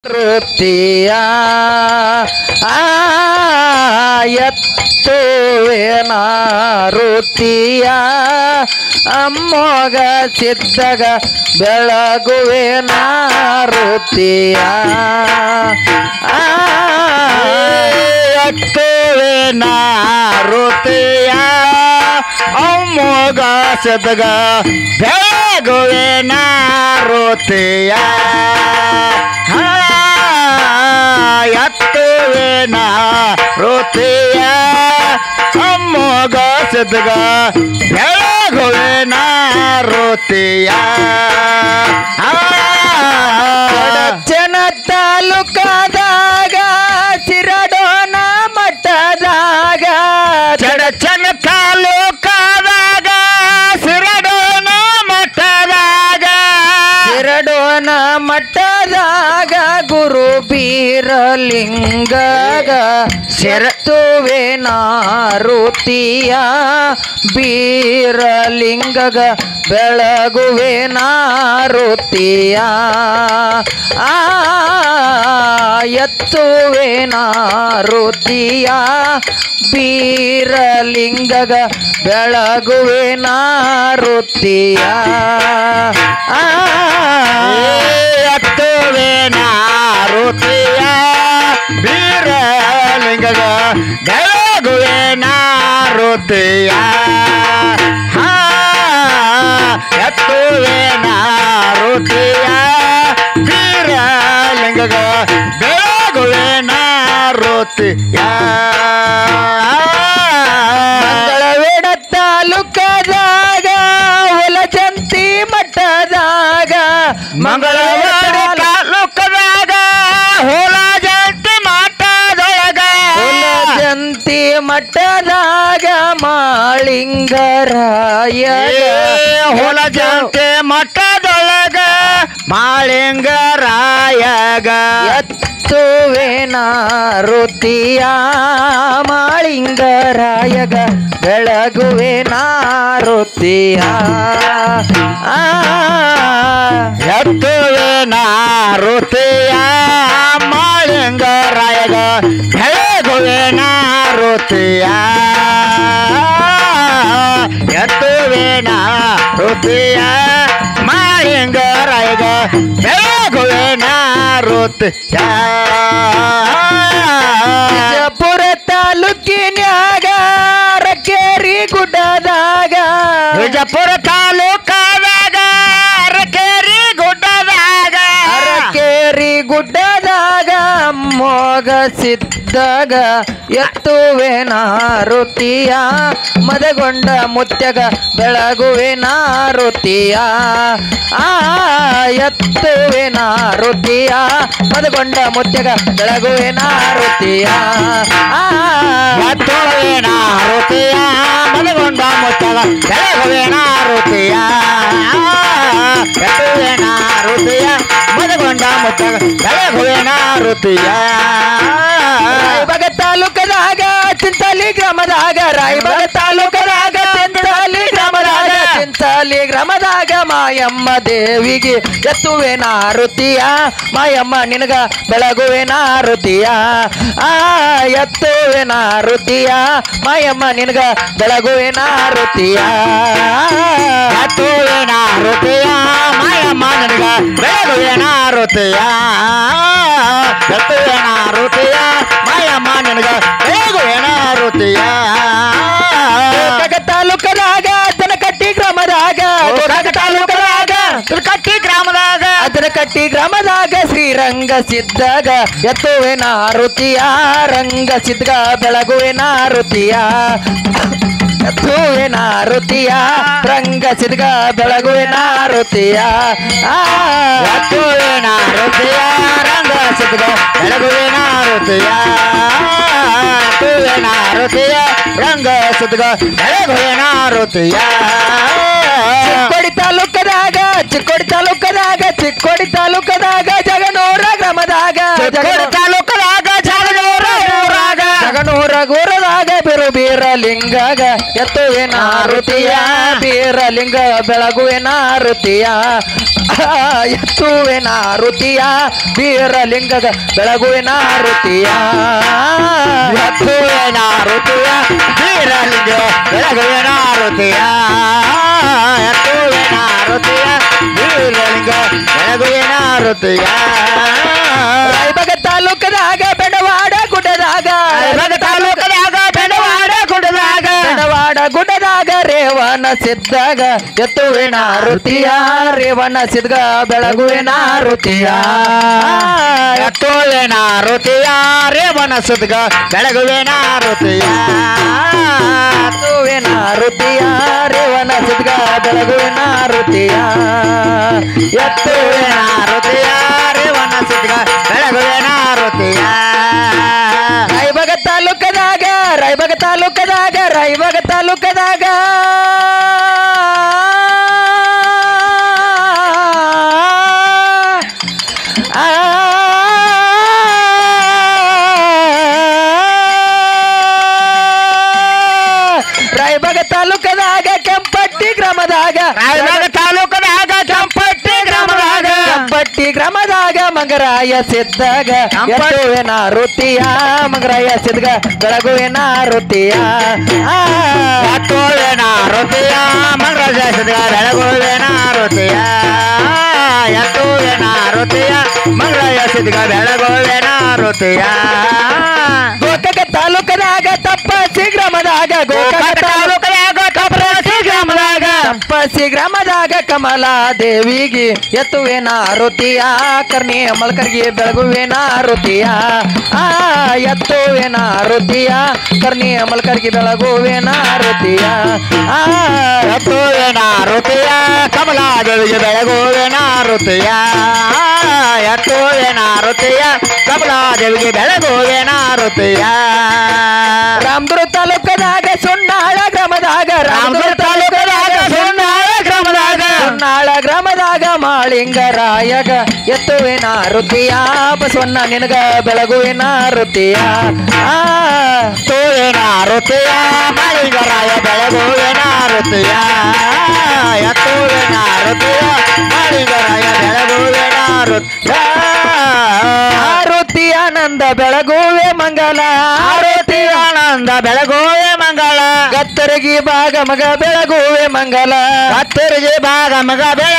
ಋತಿಯ ಎತ್ತುವೇನ ಋತಿಯ ಅಮ್ಮೋಗ ಸಿದ್ದಾಗ ಬೆಳಗುವೇನ ಋತಿಯ ಎತ್ತುವೇನ ಋತಿಯ ಅಮ್ಮೋಗ ಸಿದ್ದಾಗ ಬೆಳಗುವೇನ ಋತಿಯ ಎತ್ತುವೇನ ಋತಿಯ ಅಮ್ಮೋಗ ಸಿದ್ದಾಗ ಬೆಳಗುವೇನ ಋತಿಯ ಚನ ತಾಲೂಕದಾಗ ಸಿರಡೋನ ಮಠದಾಗ ಚಡಚನ ತಾಲೂಕದಾಗ ಸಿರಡೋನ ಮಠದಾಗ ಸಿರಡೋನ ಮಠದಾಗ ಗುರು ಬೀರಲಿಂಗಗ ಸೆರತುವೇನ ಋತಿಯ ಬೀರಲಿಂಗಗ ಬೆಳಗುವೇನ ಋತಿಯ ಎತ್ತುವೇನ ಋತಿಯ ಬೀರಲಿಂಗಗ ಬೆಳಗುವೇನ ಋತಿಯ ಎತ್ತುವೇನ ಋತಿಯ ಬೀರಲಿಂಗಗ ಬೆಳಗುವೇನ ಋತಿಯ ಎತ್ತುವೇನ ಋತಿಯ ಬೀರಲಿಂಗಗ ಬೆಳಗುವೇನ ಋತಿಯ ಮಂಗಳವೇಡ ತಾಲೂಕದಾಗ ಹೊಲಜಂತಿ ಮಠದಾಗ ಮಂಗಳವಾರ ತಾಲೂಕದಾಗ ಹೊಲಜಂತಿ ಮಠದೊಳಗ ಹೊಲಜಂತಿ ಮಠದಾಗ ಮಾಳಿಂಗರಾಯ ಹೊಲಜಂತಿ ಮಠದೊಳಗ ಮಾಳಿಂಗರಾಯಗ ಎತ್ತುವೇನ ಋತಿಯ ಮಾಳಿಂಗರಾಯಗ ಬೆಳಗುವೇನ ಋತಿಯ ಎತ್ತುವೇನ ಋತಿಯ ಮಾಳಿಂಗರಾಯಗ ಬೆಳಗುವೇನ ಋತಿಯ ಎತ್ತುವೇನ ಋತಿಯ ಮಾಳಿಂಗರಾಯಗ ಬೆಳಗುವೇನ ಋತಿಯ ವಿಜಯಪುರ ತಾಲೂಕಿನ್ಯಾಗ ಅರಕೇರಿ ಗುಡ್ಡದಾಗ ವಿಜಯಪುರ ತಾಲೂಕದಾಗ ಅರಕೇರಿ ಗುಡ್ಡದಾಗ ಅರಕೇರಿ ಗುಡ್ಡದಾಗ ಮೋಗ ಸಿದ್ದಾಗ ಎತ್ತುವೇನ ಋತಿಯ ಮದಗೊಂಡ ಮುತ್ಯಗ ಬೆಳಗುವೇನ ಋತಿಯ ಎತ್ತುವೇನ ಋತಿಯ ಮದಗೊಂಡ ಮುತ್ಯಗ ಬೆಳಗುವೇನ ಋತಿಯ ಎತ್ತುವೇನ ಋತಿಯ ಮದಗೊಂಡ ಮುತ್ಯಗ ಬೆಳಗುವೇನ ಋತಿಯ ಎತ್ತುವೇನ ಋತಿಯ ಮದಗೊಂಡ ಮುತ್ಯಗ ಬೆಳಗುವೇನ ಋತಿಯ ರಾಯಬಾಗ ತಾಲೂಕದಾಗ ಚಿಂತಾಲಿ ಗ್ರಾಮದಾಗ ರಾಯಬಾಗ ತಾಲೂಕದಾಗ ಚಿಂತಾಲಿ ಗ್ರಾಮದಾಗ ಮಾಯಮ್ಮ ದೇವಿಗೆ ಎತ್ತುವೇನ ಋತಿಯ ಮಾಯಮ್ಮ ನಿನಗ ಬೆಳಗುವೇನ ಋತಿಯ ಎತ್ತುವೇನ ಋತಿಯ ಮಾಯಮ್ಮ ನಿನಗ ಬೆಳಗುವೇನ ಋತಿಯ ಎತ್ತುವೇನ ಋತಿಯ ಮಾಯಮ್ಮ ನಿನಗ ಬೆಳಗುವೇನ ಋತಿಯ ಎತ್ತುವೇನ ಋತಿಯ ಮಾಯಮ್ಮ ನಿನಗ ಬೆಳಗುವೇನ ಋತಿಯ ತಾಲೂಕದಾಗ ಜನಕಟ್ಟಿ ಗ್ರಾಮದಾಗ ತಾಲೂಕದಾಗ ಕಟ್ಟಿ ಗ್ರಾಮದಾಗ ಅದರಕಟ್ಟಿ ಗ್ರಾಮದಾಗ ಶ್ರೀರಂಗ ಸಿದ್ದಾಗ ಎತ್ತುವೇನ ಋತಿಯ ರಂಗ ಸಿದ್ಧ ಬೆಳಗುವೇನ ಋತಿಯ ಎತ್ತುವೇನ ಋತಿಯ ರಂಗ ಸಿದ್ಧ ಬೆಳಗುವೇನ ಋತಿಯ ಎತ್ತುವೇನ ಋತಿಯ ರಂಗ ಸಿದ್ಧ ಬೆಳಗುವೇನ ಋತಿಯ ಎತ್ತುವೇನ ಋತಿಯ ರಂಗ ಸಿದ್ಧ ಬೆಳಗುವೇನ ಋತಿಯ ಚಿಕ್ಕೋಡಿ ತಾಲೂಕದಾಗ ಜಗನೂರ ಗ್ರಾಮದಾಗ ತಾಲೂಕದಾಗ ಜಗನೂರ ಊರದಾಗ ಗ್ರಾಮದಾಗ ಬಿರು ಬೀರಲಿಂಗಗ ಎತ್ತುವಿನ ಆರುತಿಯ ಬೀರಲಿಂಗ ಬೆಳಗುವಿನ ಆರುತಿಯ ಎತ್ತುವಿನ ಆರುತಿಯ ಬೀರಲಿಂಗಗ ಬೆಳಗುವಿನ ಆರುತಿಯ ಎತ್ತುವಿನ ಆರುತಿಯ ಬೀರಲಿಂಗ ಬೆಳಗುವಿನ ಆರುತಿಯ ಎತ್ತುವಿನ ಆರುತಿಯ ಬೀರಲಿಂಗ ಬೆಳಗುವಿನ ಆರುತಿಯ ರಾಯಬಾಗ ತಾಲೂಕದಾಗ ಬೆಡವಾಡ ಗುಡ್ಡದಾಗ ಬೆಡವಾಡ ಗುಡ್ಡದಾಗ ರೇವಣ ಸಿದ್ದಾಗ ಎತ್ತುವಿನ ಆರುತಿಯ ರೇವಣ ಸಿದ್ಗ ಬೆಳಗುವಿನ ಆರುತಿಯ ಎತ್ತುವಿನ ಆರುತಿಯ ರೇವಣ ಸಿದ್ಗ ಬೆಳಗುವಿನ ಆರುತಿಯ ಎತ್ತುವಿನ ಆರುತಿಯ ರೇವಣ ಸಿದ್ಗ ಬೆಳಗುವಿನ ಆರುತಿಯ ಎತ್ತುವಿನ ಆರುತಿಯ ರೇವಣ ಸಿದ್ಗ ಬೆಳಗುವಿನ ಆರುತಿಯ ರಾಯಬಾಗ ತಾಲೂಕದಾಗ ರಾಯಬಾಗ ತಾಲೂಕದಾಗ ಕೆಂಪಟ್ಟಿ ಗ್ರಾಮದಾಗ ಕೆಂಪಟ್ಟಿ ಗ್ರಾಮದಾಗ ಮಂಗರಾಯ ಸಿದ್ದಾಗ ಎತ್ತುವಿನ ಆರುತಿಯ ಮಂಗರಾಯ ಸಿದ್ಗ ಬೆಳಗುವಿನ ಆರುತಿಯ ಎತ್ತುವಿನ ಆರುತಿಯ ಮಂಗರಾಯ ಸಿದ್ಗ ಬೆಳಗುವಿನ ಆರುತಿಯ ಎತ್ತುವಿನ ಆರುತಿಯ ಮಂಗರಾಯ ಸಿದ್ಗ ಬೆಳಗುವಿನ ಆರುತಿಯ ಗೋಕಾಕ ತಾಲೂಕದಾಗ ತಪ್ಪಸಿ ಗ್ರಾಮದಾಗ ತಪ್ಪಸಿ ಗ್ರಾಮದಾಗ ಕಮಲಾದೇವಿಗೆ ಎತ್ತುವಿನ ಆರುತಿಯ ಕರ್ಣಿ ಮಲ್ಕರ್ಗಿ ಬೆಳಗುವಿನ ಆರುತಿಯ ಎತ್ತುವಿನ ಆರುತಿಯ ಕರ್ಣಿ ಮಲ್ಕರ್ಗಿ ಬೆಳಗುವಿನ ಆರುತಿಯ ಎತ್ತುವಿನ ಆರುತಿಯ ಕಮಲಾದೇವಿಗೆ ಬೆಳಗುವಿನ ಆರುತಿಯ ಎತ್ತುವಿನ ಆರುತಿಯ ಕಮಲಾದೇವಿಗೆ ಬೆಳಗುವಿನ ಆರುತಿಯ ರಾಮದುರ್ಗ ತಾಲೂಕದಾಗ ಸುನ್ನಾಳ ಗ್ರಾಮದಾಗ ಸುನ್ನಾಳ ಗ್ರಾಮದಾಗ ಮಾಳಿಂಗರಾಯಗ ಎತ್ತುವಿನ ಆರುತಿಯ ಬಸವಣ್ಣ ನಿನಗ ಬೆಳಗುವಿನ ಆರುತಿಯ ಎತ್ತುವಿನ ಆರುತಿಯ ಮಾಳಿಂಗರಾಯ ಬೆಳಗುವಿನ ಆರುತಿಯ ಎತ್ತುವಿನ ಆರುತಿಯ ಮಾಳಿಂಗರಾಯ ಬೆಳಗುವಿನ ಆರುತಿಯ ಆರುತಿ ಆನಂದ ಬೆಳಗುವೆ ಮಂಗಲ ಆರುತಿ ಆನಂದ ಬೆಳಗುವೆ ಮಂಗಳ ಗತ್ತರಗಿ ಭಾಗ ಮಗ ಬೆಳಗುವೆ ಮಂಗಲ ಕತ್ತರಿಗೆ ಭಾಗ ಮಗ ಬೆಳ